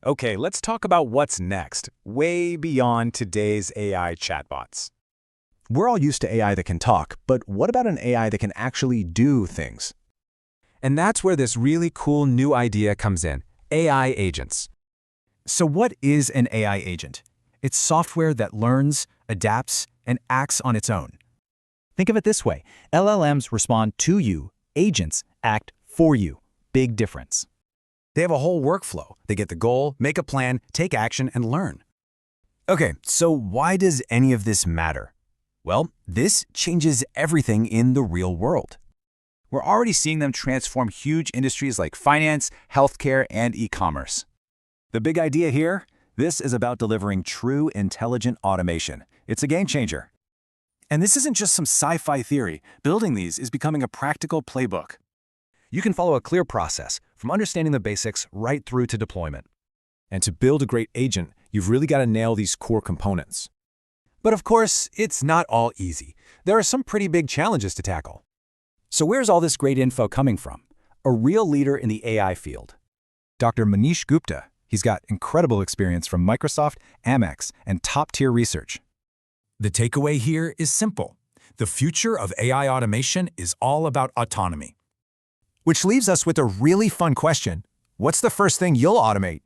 Okay, let's talk about what's next, way beyond today's AI chatbots. We're all used to AI that can talk, but what about an AI that can actually do things? And that's where this really cool new idea comes in, AI agents. So what is an AI agent? It's software that learns, adapts, and acts on its own. Think of it this way. LLMs respond to you. Agents act for you. Big difference. They have a whole workflow. They get the goal, make a plan, take action, and learn. Okay, so why does any of this matter? Well, this changes everything in the real world. We're already seeing them transform huge industries like finance, healthcare, and e-commerce. The big idea here? This is about delivering true intelligent automation. It's a game changer. And this isn't just some sci-fi theory. Building these is becoming a practical playbook. You can follow a clear process, from understanding the basics right through to deployment. And to build a great agent, you've really got to nail these core components. But of course, it's not all easy. There are some pretty big challenges to tackle. So where's all this great info coming from? A real leader in the AI field. Dr. Manish Gupta. He's got incredible experience from Microsoft, Amex, and top-tier research. The takeaway here is simple. The future of AI automation is all about autonomy. Which leaves us with a really fun question. What's the first thing you'll automate?